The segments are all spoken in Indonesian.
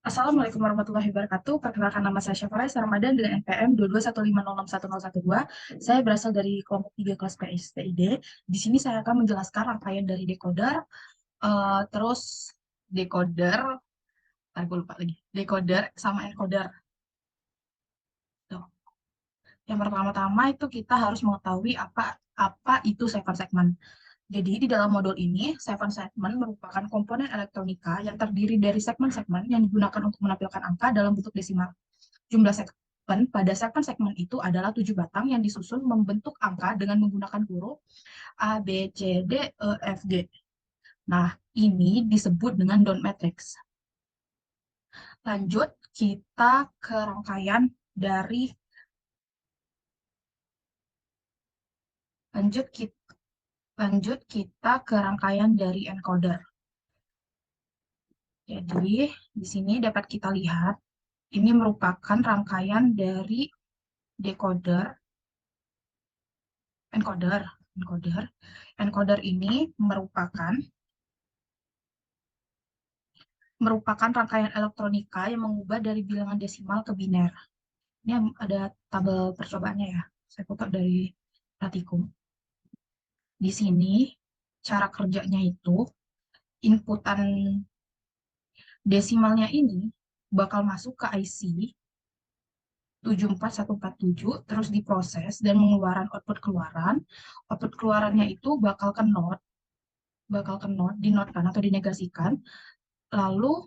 Assalamualaikum warahmatullahi wabarakatuh. Perkenalkan nama saya Syafarai Ramadan dengan NPM 221506102. Saya berasal dari kelompok 3 kelas PSTID. Di sini saya akan menjelaskan rangkaian dari decoder, terus decoder, gue lupa lagi, decoder sama encoder. Tuh. Yang pertama-tama itu kita harus mengetahui apa apa itu seven segment. Jadi di dalam modul ini, seven segment merupakan komponen elektronika yang terdiri dari segmen-segmen yang digunakan untuk menampilkan angka dalam bentuk desimal. Jumlah segmen pada segmen itu adalah 7 batang yang disusun membentuk angka dengan menggunakan huruf A, B, C, D, E, F, G. Nah, ini disebut dengan dot matrix. Lanjut, kita ke rangkaian dari lanjut kita ke rangkaian dari encoder. Jadi, di sini dapat kita lihat ini merupakan rangkaian dari decoder, encoder, encoder. Encoder ini merupakan rangkaian elektronika yang mengubah dari bilangan desimal ke biner. Ini ada tabel percobaannya ya. Saya foto dari Pratikum. Di sini cara kerjanya itu inputan desimalnya ini bakal masuk ke IC 74147 terus diproses dan mengeluarkan output keluaran. Output keluarannya itu bakal ke not, dinotkan atau dinegasikan. Lalu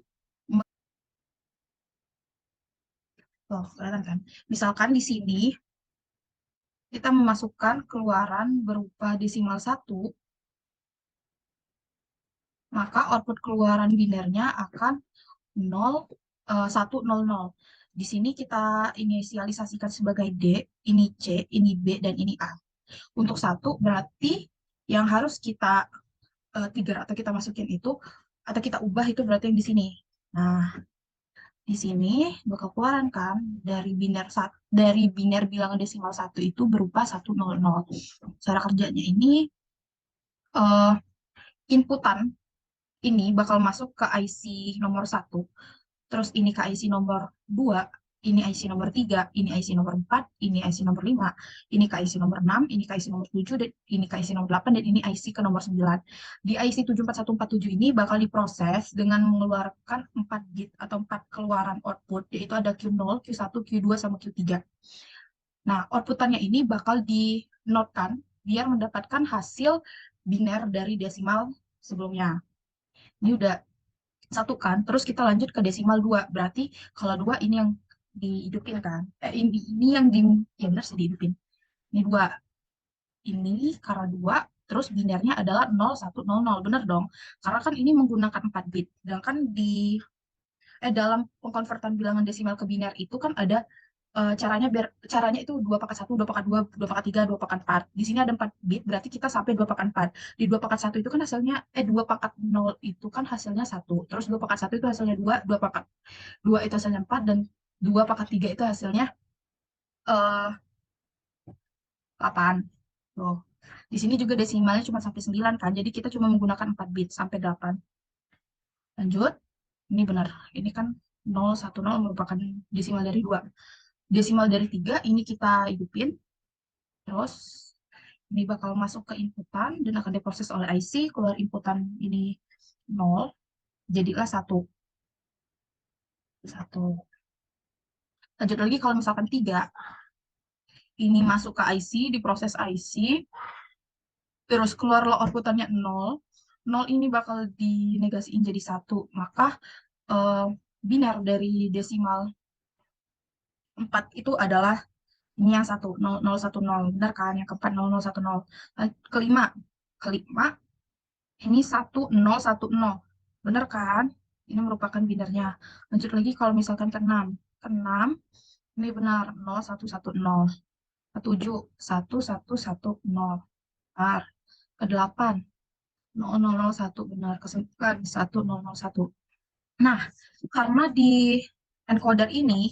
kelihatan kan? Misalkan di sini kita memasukkan keluaran berupa desimal 1, maka output keluaran binernya akan 100. Di sini kita inisialisasikan sebagai D, ini C, ini B, dan ini A. Untuk 1 berarti yang harus kita trigger atau kita masukin itu, atau kita ubah itu berarti yang di sini. Nah, di sini bakal keluaran kan dari biner bilangan desimal 1 itu berupa 100. Cara kerjanya ini eh, inputan ini bakal masuk ke IC nomor 1, terus ini ke IC nomor 2, ini IC nomor 3, ini IC nomor 4, ini IC nomor 5, ini ke IC nomor 6, ini ke IC nomor 7, dan ini ke IC nomor 8, dan ini IC ke nomor 9. Di IC 74147 ini bakal diproses dengan mengeluarkan 4 bit atau 4 keluaran output, yaitu ada Q0, Q1, Q2, sama Q3. Nah, outputannya ini bakal dinotkan biar mendapatkan hasil biner dari desimal sebelumnya. Ini udah satu kan, terus kita lanjut ke desimal 2. Berarti kalau 2 ini yang dihidupin kan. Ini yang ya benar sih dihidupin. Ini 2. Ini karena 2, terus binernya adalah 0100. Benar dong. Karena kan ini menggunakan 4 bit. Sedangkan dalam pengkonvertan bilangan desimal ke biner itu kan ada caranya itu 2/1, 2/2, 2/3, 2/4. Di sini ada 4 bit, berarti kita sampai 2/4. Di 2/1 itu kan hasilnya 2/0 itu kan hasilnya 1. Terus 2/1 itu hasilnya 2, 2 itu hasilnya 4, dan 2/3 itu hasilnya 8. Tuh. Di sini juga desimalnya cuma sampai 9 kan. Jadi kita cuma menggunakan 4 bit sampai 8. Lanjut. Ini benar. Ini kan 010 merupakan desimal dari 2. Desimal dari 3 ini kita hidupin. Terus ini bakal masuk ke inputan dan akan diproses oleh IC. Keluar inputan ini 0, jadilah 1. 1. Lanjut lagi kalau misalkan 3, ini masuk ke IC, diproses IC, terus keluarlah outputannya 0. 0 ini bakal dinegasiin jadi 1. Maka eh, biner dari desimal 4 itu adalah ini yang 10010. Benar kan? Yang keempat 0010. Kelima, kelima ini 1010. Benar kan? Ini merupakan binernya. Lanjut lagi kalau misalkan ke 6. Ke 6 ini benar 0110. Ke 7 1110. Benar. Ke 8 0001. Benar. Ke 9 1001. Nah, karena di encoder ini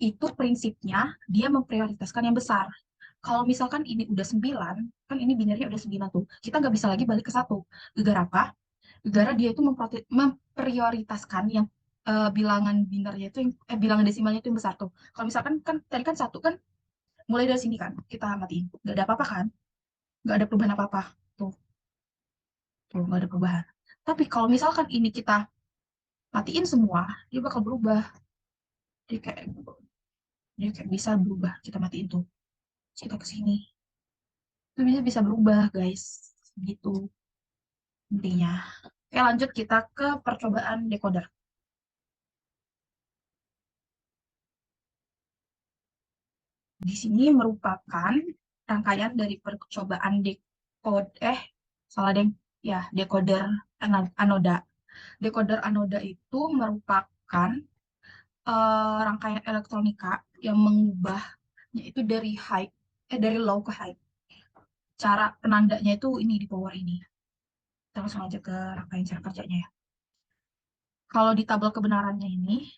itu prinsipnya dia memprioritaskan yang besar. Kalau misalkan ini udah 9, kan ini binernya udah 9 tuh. Kita nggak bisa lagi balik ke 1. Gara apa? Gara dia itu memprioritaskan yang bilangan binarnya itu bilangan desimalnya itu yang besar tuh. Kalau misalkan kan tadi kan satu kan mulai dari sini kan kita matiin, nggak ada apa-apa kan, nggak ada perubahan apa-apa tuh, tuh nggak ada perubahan. Tapi kalau misalkan ini kita matiin semua, dia bakal berubah. Dia kayak dia kayak bisa berubah. Kita matiin tuh, terus kita ke sini, itu bisa bisa berubah guys, gitu intinya. Oke lanjut kita ke percobaan decoder. Di sini merupakan rangkaian dari percobaan salah deng, ya decoder anoda. Decoder anoda itu merupakan rangkaian elektronika yang mengubahnya itu dari dari low ke high. Cara penandanya itu ini di power ini. Kita langsung aja ke rangkaian cara kerjanya ya. Kalau di tabel kebenarannya ini,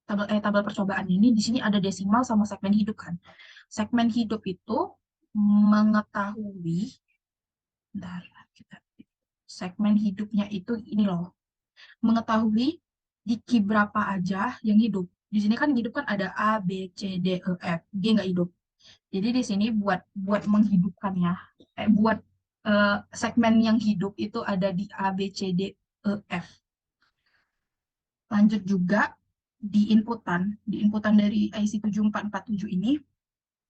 tabel percobaan ini di sini ada desimal sama segmen hidup kan. Segmen hidup itu mengetahui, bentar, kita segmen hidupnya itu ini loh, mengetahui diki berapa aja yang hidup. Di sini kan hidup kan ada A, B, C, D, E, F. G nggak hidup. Jadi di sini buat buat menghidupkannya, buat segmen yang hidup itu ada di A, B, C, D, E, F. Lanjut juga di inputan dari IC 7447 ini,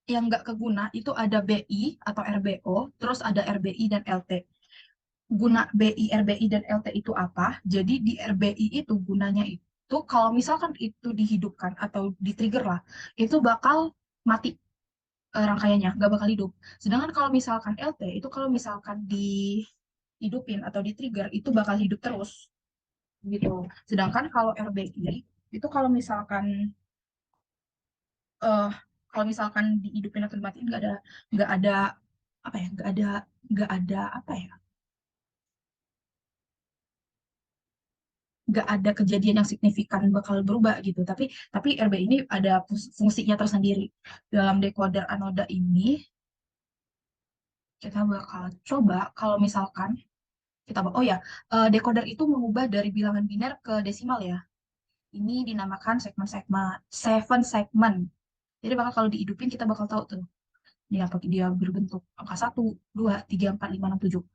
yang nggak keguna itu ada BI atau RBO, terus ada RBI dan LT. Guna BI, RBI, dan LT itu apa? Jadi di RBI itu gunanya itu kalau misalkan itu dihidupkan atau di-trigger lah, itu bakal mati rangkaiannya, nggak bakal hidup. Sedangkan kalau misalkan LT itu kalau misalkan dihidupin atau di-trigger itu bakal hidup terus gitu. Sedangkan kalau RBI itu eh kalau misalkan dihidupin atau dimatiin nggak ada apa ya nggak ada apa ya nggak ada kejadian yang signifikan bakal berubah gitu. Tapi RB ini ada fungsinya tersendiri. Dalam decoder anoda ini kita bakal coba kalau misalkan oh ya, decoder itu mengubah dari bilangan biner ke desimal ya. Ini dinamakan segmen-segmen, seven segment. Jadi bakal kalau dihidupin kita bakal tahu tuh. Ini apa dia berbentuk angka 1, 2, 3, 4, 5, 6, 7.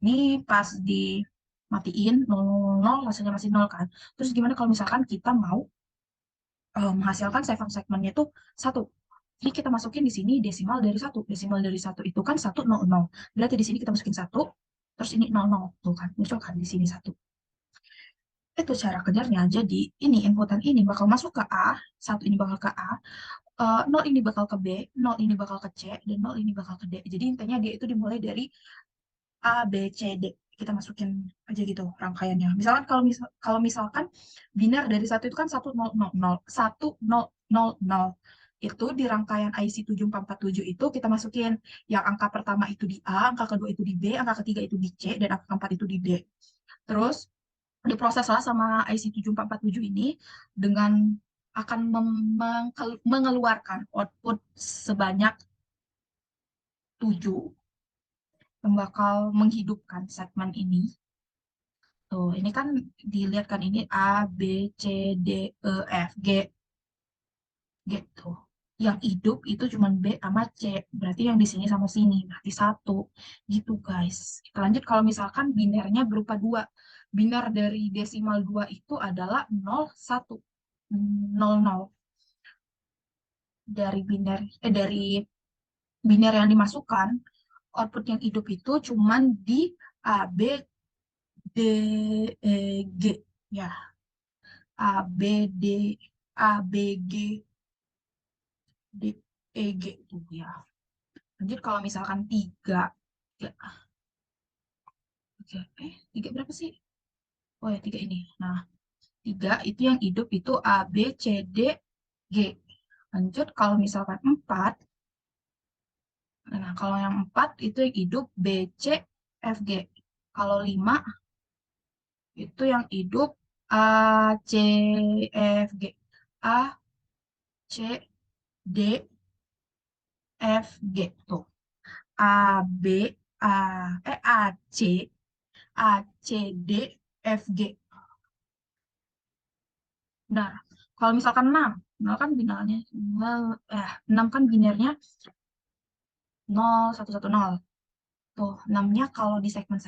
Ini pas dimatiin 0, hasilnya masih 0 kan. Terus gimana kalau misalkan kita mau menghasilkan seven segmentnya itu satu. Jadi kita masukin di sini desimal dari satu. Desimal dari satu itu kan 100. Berarti di sini kita masukin satu, terus ini 00 tuh kan. Muncul kan di sini satu. Itu cara kerjanya. Jadi ini inputan ini bakal masuk ke A, satu ini bakal ke A, 0 ini bakal ke B, 0 ini bakal ke C, dan 0 ini bakal ke D. Jadi intinya dia itu dimulai dari A, B, C, D. Kita masukin aja gitu rangkaiannya. Misalkan kalau misalkan binar dari satu itu kan 1000. Itu di rangkaian IC 7447 itu kita masukin yang angka pertama itu di A, angka kedua itu di B, angka ketiga itu di C, dan angka keempat itu di D. Terus diproseslah sama IC 7447 ini dengan akan mengeluarkan output sebanyak 7 yang bakal menghidupkan segmen ini. Tuh, ini kan dilihat kan ini A, B, C, D, E, F, G gitu. Yang hidup itu cuma B sama C. Berarti yang di sini sama sini. Berarti satu. Gitu guys. Kita lanjut kalau misalkan binernya berupa dua. Biner dari desimal 2 itu adalah 01. 00. Dari biner yang dimasukkan, output yang hidup itu cuman di A, B, D, E, G. Ya, A, B, D, A, B, G, D, E, G tuh ya. Lanjut kalau misalkan tiga, tiga berapa sih? Oh ya tiga ini. Nah, tiga itu yang hidup itu A, B, C, D, G. Lanjut kalau misalkan empat, nah kalau yang empat itu yang hidup B, C, F, G. Kalau lima itu yang hidup A, C, F, G. A, C, D, F, G. Tuh. A, B, A, A, C, A, C, D, F, G. Nah, kalau misalkan 6, 0 kan binarnya, 6 kan binarnya 0110. Tuh, 6-nya kalau di segmen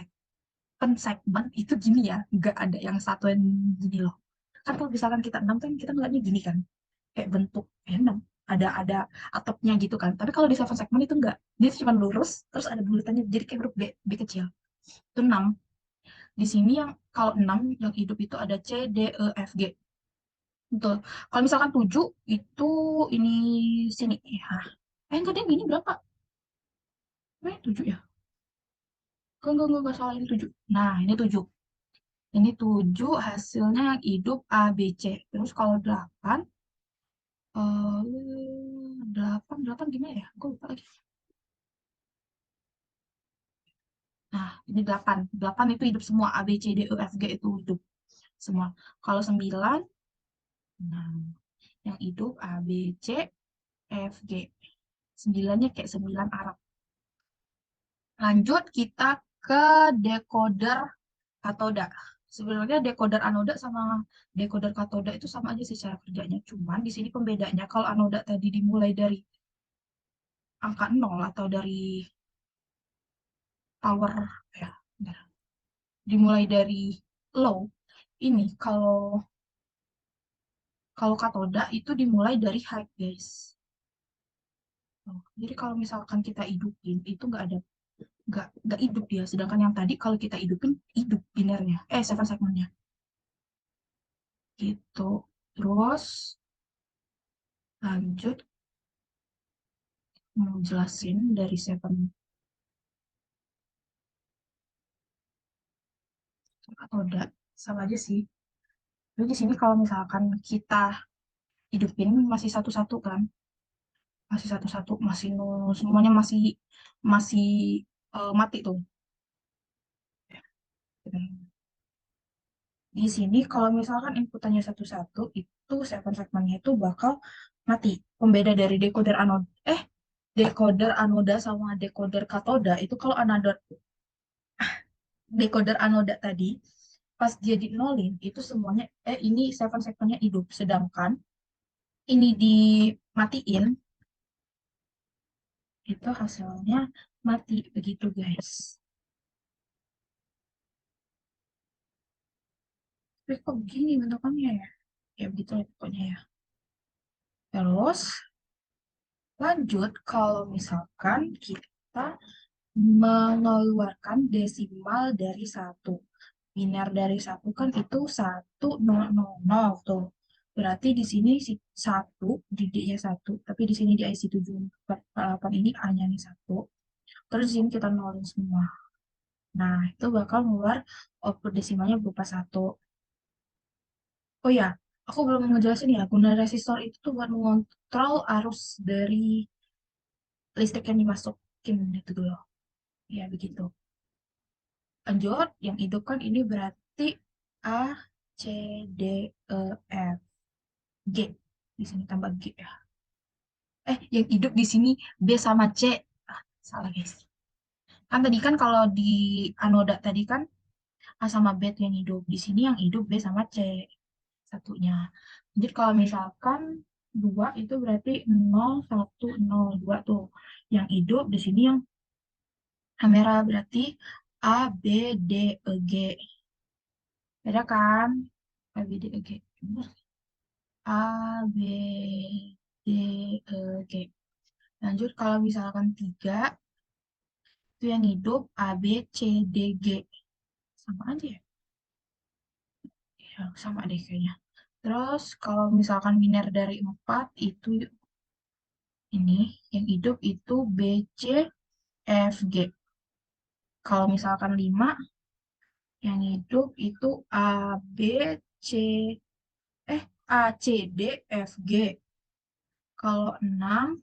itu gini ya, nggak ada yang satuan gini loh. Kan kalau misalkan kita 6 kan kita ngeliatnya gini kan, kayak bentuk 6, ada atopnya gitu kan. Tapi kalau di seven segment itu enggak, dia cuma lurus, terus ada bulatannya, jadi kayak huruf B, B kecil. Itu 6. Di sini yang kalau 6 yang hidup itu ada C, D, E, F, G. Betul. Kalau misalkan 7 itu ini sini. Ya. Enggak deh, ini berapa? 7 ya? Enggak, salah ini 7. Nah, ini 7. Ini 7 hasilnya yang hidup A, B, C. Terus kalau 8, 8 gimana ya? Gue lupa lagi. Nah, ini 8. 8 itu hidup semua. A, B, C, D, E, F, G itu hidup semua. Kalau 9, nah, yang hidup A, B, C, F, G. 9-nya kayak 9 Arab. Lanjut kita ke decoder katoda. Sebenarnya decoder anoda sama decoder katoda itu sama aja sih cara kerjanya. Cuman di sini pembedanya kalau anoda tadi dimulai dari angka 0 atau dari power ya, bentar. Dimulai dari low. Ini kalau kalau katoda itu dimulai dari high, guys. Jadi kalau misalkan kita hidupin itu nggak hidup dia. Sedangkan yang tadi kalau kita hidupin hidup binernya, seven segmentnya gitu. Terus lanjut mau jelasin dari seven katoda sama aja sih. Jadi di sini kalau misalkan kita hidupin masih satu-satu kan, masih satu-satu, masih nol, semuanya masih masih mati tuh. Di sini kalau misalkan inputannya satu-satu itu seven segmentnya itu bakal mati. Pembeda dari decoder anoda sama decoder katoda itu kalau decoder anoda tadi pas dia di nolin itu semuanya ini seven segmentnya hidup, sedangkan ini dimatiin itu hasilnya mati begitu, guys. Tapi kok begini bentukannya ya? Ya begitu ya pokoknya ya. Terus lanjut kalau misalkan kita mengeluarkan desimal dari satu. Biner dari satu kan itu 1000 tuh. Berarti di sini si satu, di D-nya satu, tapi di sini di IC 748 ini A-nya nih satu. Terus di sini kita nolin semua. Nah, itu bakal keluar output desimalnya berupa satu. Oh ya, aku belum ngejelasin ya, guna resistor itu tuh buat mengontrol arus dari listrik yang dimasukin itu dulu. Ya, begitu. Lanjut, yang hidup kan ini berarti A, C, D, E, F, G. Di sini tambah G ya. Yang hidup di sini B sama C. Salah guys. Kan tadi kan kalau di anoda tadi kan A sama B tuh yang hidup. Di sini yang hidup B sama C satunya. Jadi kalau misalkan 2 itu berarti 0102 tuh. Yang hidup di sini yang merah berarti A, B, D, E, G. Beda kan? A, B, D, E, G. Bener. A, B, D, E, G. Lanjut kalau misalkan 3 itu yang hidup A, B, C, D, G. Sama aja ya? Ya, sama deh kayaknya. Terus kalau misalkan biner dari 4 itu ini yang hidup itu B, C, F, G. Kalau misalkan 5 yang hidup itu A, B, C, A, C, D, F, G. Kalau 6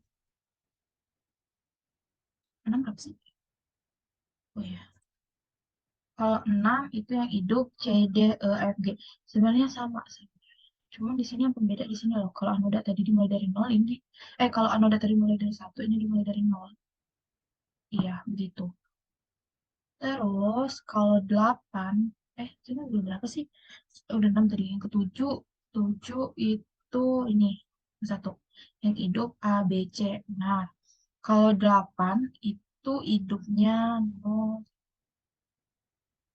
berapa sih? Oh ya. Kalau 6 itu yang hidup C, D, E, F, G. Sebenarnya sama sih. Cuma di sini yang pembeda di sini loh. Kalau anoda tadi dimulai dari nol ini. Kalau anoda tadi mulai dari satu, ini dimulai dari nol. Iya, begitu. Terus kalau 8, ini udah berapa sih? Udah 6 tadi. Yang ketujuh, 7 itu ini satu. Yang hidup A, B, C. Nah, kalau 8 itu hidupnya nol.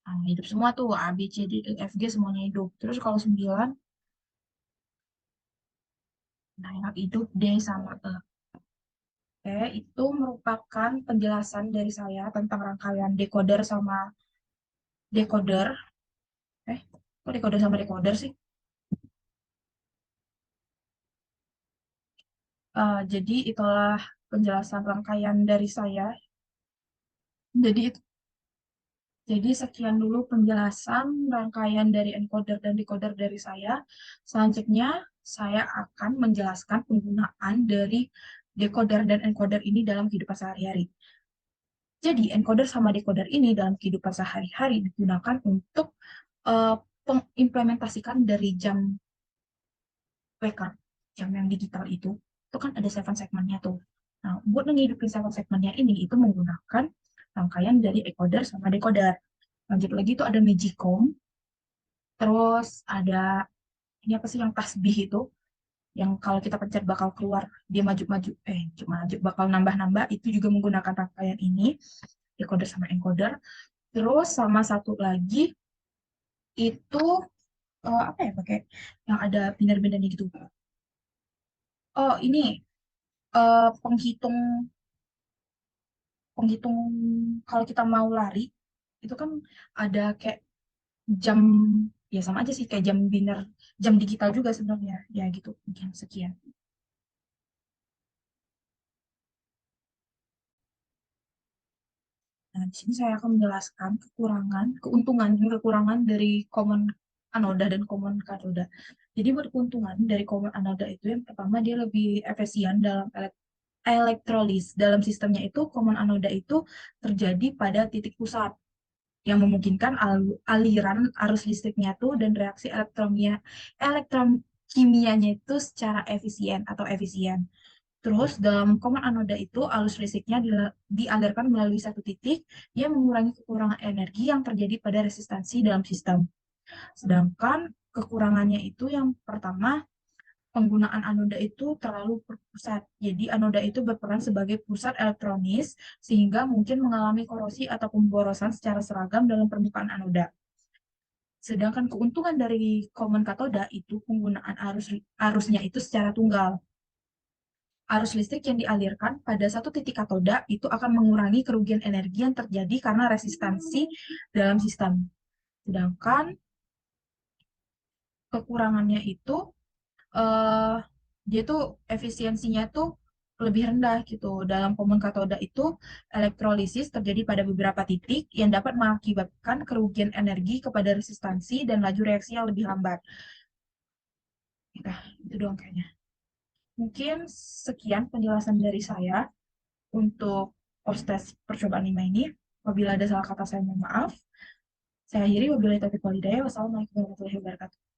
Nah, hidup semua tuh A, B, C, D, E, F, G semuanya hidup. Terus kalau 9, nah yang hidup D sama E. Oke, itu merupakan penjelasan dari saya tentang rangkaian decoder sama decoder. Kok decoder sama decoder sih? Jadi itulah penjelasan rangkaian dari saya. Jadi Jadi sekian dulu penjelasan rangkaian dari encoder dan decoder dari saya. Selanjutnya, saya akan menjelaskan penggunaan dari decoder dan encoder ini dalam kehidupan sehari-hari. Jadi, encoder sama decoder ini dalam kehidupan sehari-hari digunakan untuk eh, pengimplementasikan dari jam waker, jam yang digital itu kan ada seven segmentnya tuh. Nah, buat ngehidupin seven segmentnya ini, itu menggunakan rangkaian dari encoder sama decoder. Lanjut lagi itu ada Magicom, terus ada ini apa sih yang tasbih itu, yang kalau kita pencet bakal keluar dia maju-maju, cuma maju bakal nambah-nambah, itu juga menggunakan rangkaian ini, decoder sama encoder. Terus sama satu lagi itu apa ya pakai yang ada biner-binernya gitu. Oh ini penghitung penghitung kalau kita mau lari itu kan ada kayak jam, ya sama aja sih kayak jam biner, jam digital juga sebenarnya ya gitu. Mungkin sekian. Nah, di sini saya akan menjelaskan kekurangan, keuntungan dan kekurangan dari common anoda dan common katoda. Jadi buat keuntungan dari common anoda itu yang pertama dia lebih efisien dalam elektrolis. Dalam sistemnya itu common anoda itu terjadi pada titik pusat yang memungkinkan aliran arus listriknya tuh dan reaksi elektrokimianya itu secara efisien atau efisien. Terus dalam common anoda itu arus listriknya dialirkan melalui satu titik yang mengurangi kekurangan energi yang terjadi pada resistansi dalam sistem. Sedangkan kekurangannya itu yang pertama, penggunaan anoda itu terlalu berpusat. Jadi anoda itu berperan sebagai pusat elektronis sehingga mungkin mengalami korosi atau pemborosan secara seragam dalam permukaan anoda. Sedangkan keuntungan dari common katoda itu penggunaan arusnya itu secara tunggal. Arus listrik yang dialirkan pada satu titik katoda itu akan mengurangi kerugian energi yang terjadi karena resistansi dalam sistem. Sedangkan kekurangannya itu eh dia tuh efisiensinya tuh lebih rendah gitu. Dalam common katoda itu elektrolisis terjadi pada beberapa titik yang dapat mengakibatkan kerugian energi kepada resistansi dan laju reaksi yang lebih lambat. Nah, itu doang kayaknya. Mungkin sekian penjelasan dari saya untuk proses percobaan 5 ini. Apabila ada salah kata saya mohon maaf. Saya akhiri wabillahi taufiq walhidayah. Wassalamualaikum warahmatullahi wabarakatuh.